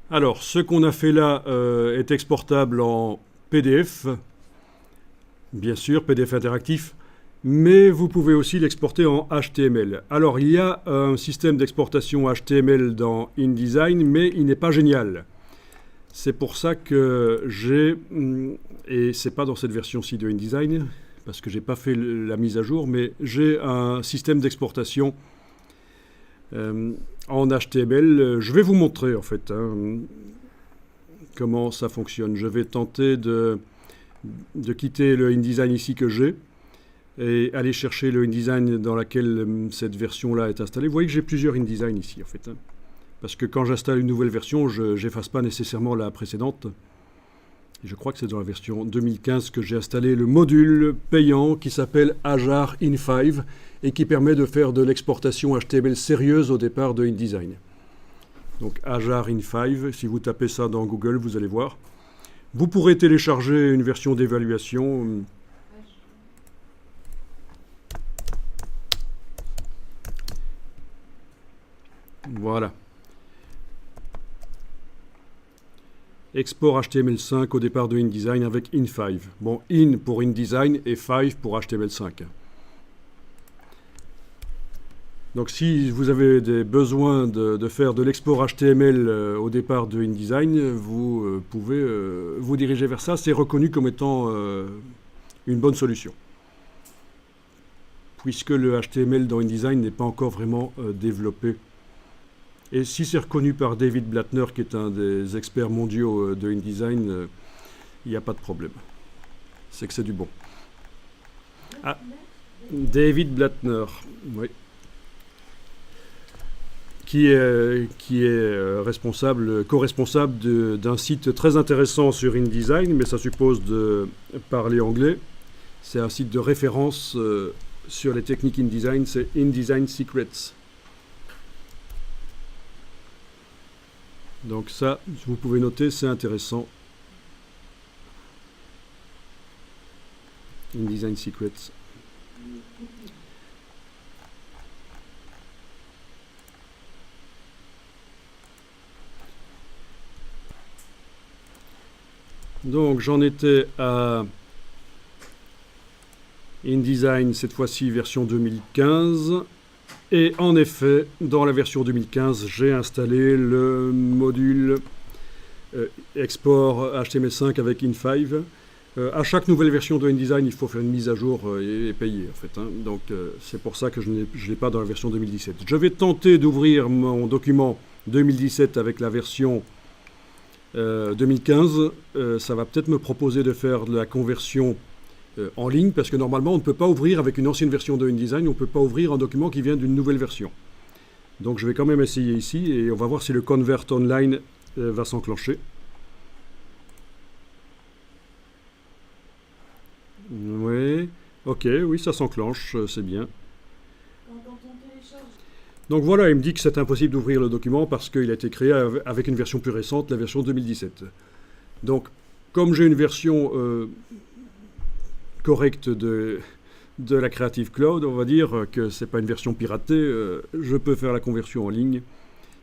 Alors, ce qu'on a fait là est exportable en PDF, bien sûr, PDF interactif, mais vous pouvez aussi l'exporter en HTML. Alors, il y a un système d'exportation HTML dans InDesign, mais il n'est pas génial. C'est pour ça que et c'est pas dans cette version-ci de InDesign, parce que j'ai pas fait la mise à jour, mais j'ai un système d'exportation en HTML. Je vais vous montrer en fait comment ça fonctionne. Je vais tenter de quitter le InDesign ici que j'ai et aller chercher le InDesign dans laquelle cette version-là est installée. Vous voyez que j'ai plusieurs InDesign ici en fait. Parce que quand j'installe une nouvelle version, je n'efface pas nécessairement la précédente. Et je crois que c'est dans la version 2015 que j'ai installé le module payant qui s'appelle Ajar In5 et qui permet de faire de l'exportation HTML sérieuse au départ de InDesign. Donc Ajar In5, si vous tapez ça dans Google, vous allez voir. Vous pourrez télécharger une version d'évaluation. Voilà. Export HTML5 au départ de InDesign avec In5. Bon, In pour InDesign et 5 pour HTML5. Donc si vous avez des besoins de faire de l'export HTML au départ de InDesign, vous pouvez vous diriger vers ça. C'est reconnu comme étant une bonne solution. Puisque le HTML dans InDesign n'est pas encore vraiment développé. Et si c'est reconnu par David Blattner, qui est un des experts mondiaux de InDesign, il n'y a pas de problème. C'est que c'est du bon. Ah, David Blattner, oui. Qui est responsable, co-responsable d'un site très intéressant sur InDesign, mais ça suppose de parler anglais. C'est un site de référence sur les techniques InDesign, c'est InDesign Secrets. Donc ça, vous pouvez noter, c'est intéressant. InDesign Secrets. Donc j'en étais à InDesign, cette fois-ci version 2015. Et en effet, dans la version 2015, j'ai installé le module export HTML5 avec In5. À chaque nouvelle version de InDesign, il faut faire une mise à jour et payer, en fait. Donc c'est pour ça que je ne l'ai pas dans la version 2017. Je vais tenter d'ouvrir mon document 2017 avec la version 2015. Ça va peut-être me proposer de faire de la conversion en ligne, parce que normalement, on ne peut pas ouvrir avec une ancienne version de InDesign, on ne peut pas ouvrir un document qui vient d'une nouvelle version. Donc je vais quand même essayer ici, et on va voir si le Convert Online va s'enclencher. Oui, ok, oui, ça s'enclenche, c'est bien. Donc voilà, il me dit que c'est impossible d'ouvrir le document parce qu'il a été créé avec une version plus récente, la version 2017. Donc, comme j'ai une version correcte de la Creative Cloud, on va dire que c'est pas une version piratée, je peux faire la conversion en ligne,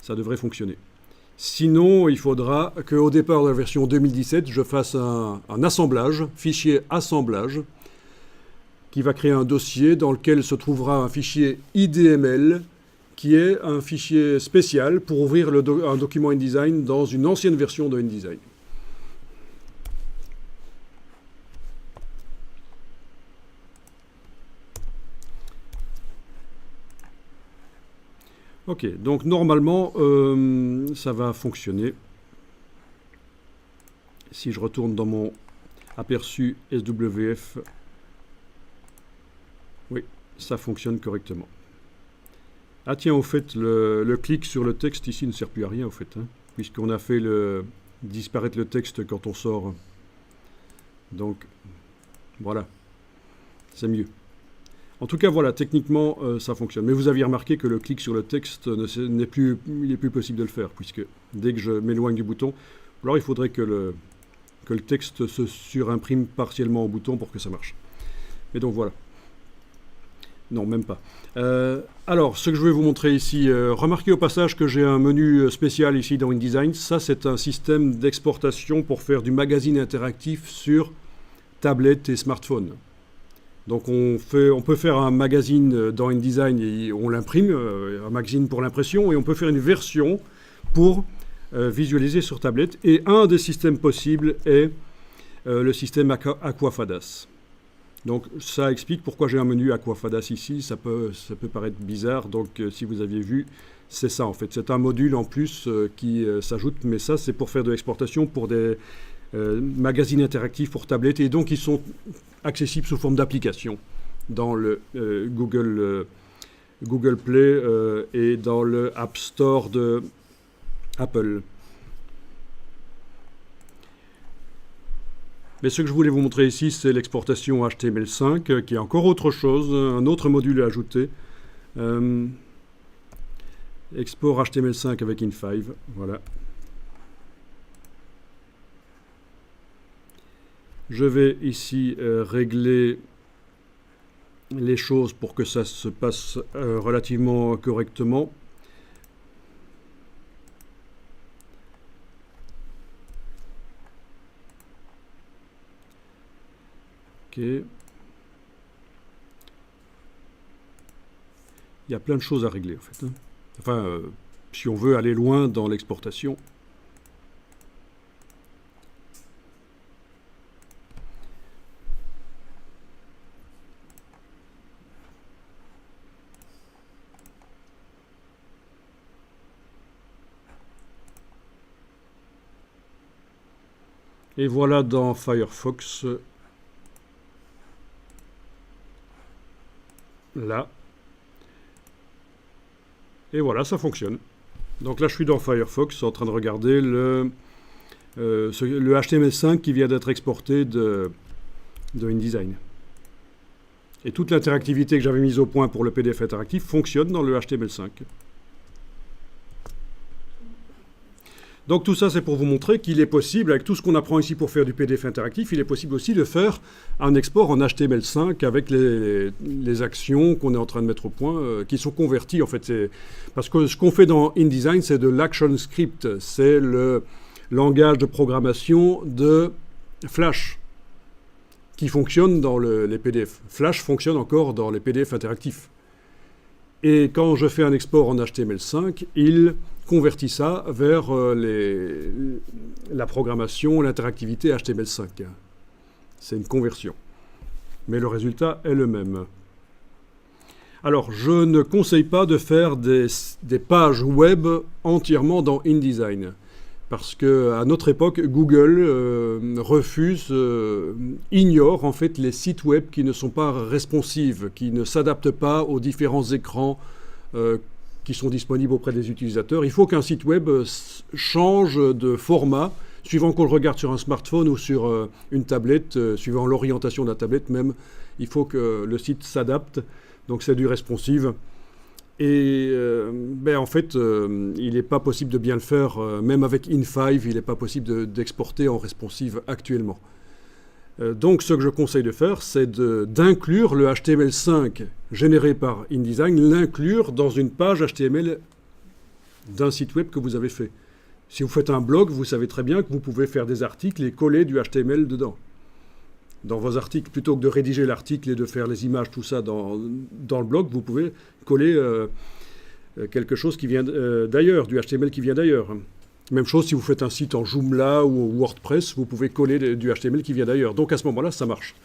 ça devrait fonctionner. Sinon, il faudra qu'au départ de la version 2017, je fasse un assemblage, fichier assemblage, qui va créer un dossier dans lequel se trouvera un fichier IDML, qui est un fichier spécial pour ouvrir un document InDesign dans une ancienne version de InDesign. Ok, donc normalement, ça va fonctionner. Si je retourne dans mon aperçu SWF, oui, ça fonctionne correctement. Ah tiens, au fait, le clic sur le texte ici ne sert plus à rien, au fait, puisqu'on a fait disparaître le texte quand on sort. Donc, voilà, c'est mieux. En tout cas, voilà, techniquement, ça fonctionne. Mais vous aviez remarqué que le clic sur le texte, il n'est plus possible de le faire, puisque dès que je m'éloigne du bouton, alors il faudrait que le texte se surimprime partiellement au bouton pour que ça marche. Et donc voilà. Non, même pas. Alors, ce que je vais vous montrer ici, remarquez au passage que j'ai un menu spécial ici dans InDesign. Ça, c'est un système d'exportation pour faire du magazine interactif sur tablette et smartphone. Donc, on peut faire un magazine dans InDesign et on l'imprime, un magazine pour l'impression, et on peut faire une version pour visualiser sur tablette. Et un des systèmes possibles est le système Aquafadas. Donc ça explique pourquoi j'ai un menu Aquafadas ici, ça peut paraître bizarre, donc si vous aviez vu, c'est ça en fait. C'est un module en plus qui s'ajoute, mais ça c'est pour faire de l'exportation pour des magazines interactifs pour tablettes, et donc ils sont accessibles sous forme d'application dans le Google Play et dans le App Store de Apple. Mais ce que je voulais vous montrer ici, c'est l'exportation HTML5, qui est encore autre chose, un autre module à ajouter. Export HTML5 avec In5, voilà. Je vais ici régler les choses pour que ça se passe relativement correctement. Ok. Il y a plein de choses à régler en fait. Enfin, si on veut aller loin dans l'exportation. Et voilà dans Firefox. Là. Et voilà, ça fonctionne. Donc là, je suis dans Firefox en train de regarder le HTML5 qui vient d'être exporté de InDesign. Et toute l'interactivité que j'avais mise au point pour le PDF interactif fonctionne dans le HTML5. Donc tout ça, c'est pour vous montrer qu'il est possible, avec tout ce qu'on apprend ici pour faire du PDF interactif, il est possible aussi de faire un export en HTML5 avec les actions qu'on est en train de mettre au point, qui sont converties en fait. Parce que ce qu'on fait dans InDesign, c'est de l'ActionScript, c'est le langage de programmation de Flash, qui fonctionne dans les PDF. Flash fonctionne encore dans les PDF interactifs. Et quand je fais un export en HTML5, il convertit ça vers la programmation, l'interactivité HTML5. C'est une conversion. Mais le résultat est le même. Alors, je ne conseille pas de faire des pages web entièrement dans InDesign. Parce qu'à notre époque, Google ignore en fait les sites web qui ne sont pas responsives, qui ne s'adaptent pas aux différents écrans qui sont disponibles auprès des utilisateurs. Il faut qu'un site web change de format, suivant qu'on le regarde sur un smartphone ou sur une tablette, suivant l'orientation de la tablette même. Il faut que le site s'adapte, donc c'est du responsive. Et en fait, il n'est pas possible de bien le faire, même avec In5, il n'est pas possible d'exporter en responsive actuellement. Donc ce que je conseille de faire, c'est d'inclure le HTML5 généré par InDesign, l'inclure dans une page HTML d'un site web que vous avez fait. Si vous faites un blog, vous savez très bien que vous pouvez faire des articles et coller du HTML dedans. Dans vos articles, plutôt que de rédiger l'article et de faire les images, tout ça dans le blog, vous pouvez coller quelque chose qui vient d'ailleurs, du HTML qui vient d'ailleurs. Même chose si vous faites un site en Joomla ou WordPress, vous pouvez coller du HTML qui vient d'ailleurs. Donc à ce moment-là, ça marche.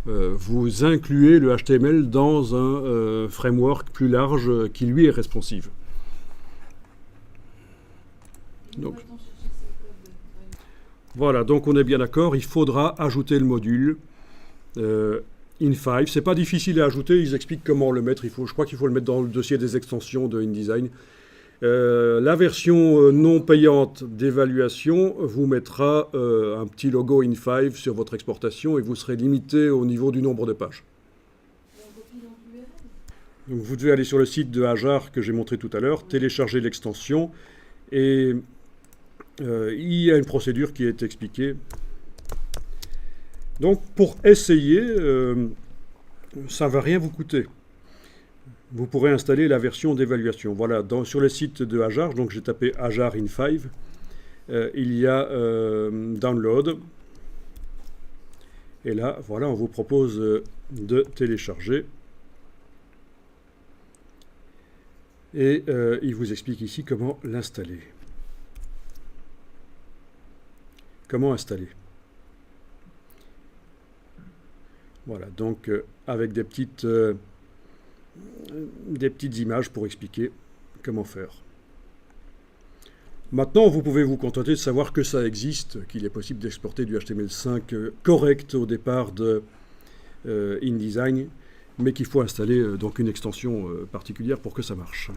Vous incluez le HTML dans un framework plus large qui lui est responsive. Donc, voilà, donc on est bien d'accord, il faudra ajouter le module In5. C'est pas difficile à ajouter, ils expliquent comment le mettre. Je crois qu'il faut le mettre dans le dossier des extensions de InDesign. La version non payante d'évaluation vous mettra un petit logo In5 sur votre exportation et vous serez limité au niveau du nombre de pages. Donc vous devez aller sur le site de Ajar que j'ai montré tout à l'heure, télécharger l'extension et il y a une procédure qui est expliquée. Donc pour essayer, ça ne va rien vous coûter. vous pourrez installer la version d'évaluation. Voilà, sur le site de Ajar, donc j'ai tapé Ajar in 5, il y a Download. Et là, voilà, on vous propose de télécharger. Et il vous explique ici comment l'installer. Comment installer. Voilà, donc avec des petites images pour expliquer comment faire. Maintenant, vous pouvez vous contenter de savoir que ça existe, qu'il est possible d'exporter du HTML5 correct au départ de InDesign, mais qu'il faut installer donc une extension particulière pour que ça marche.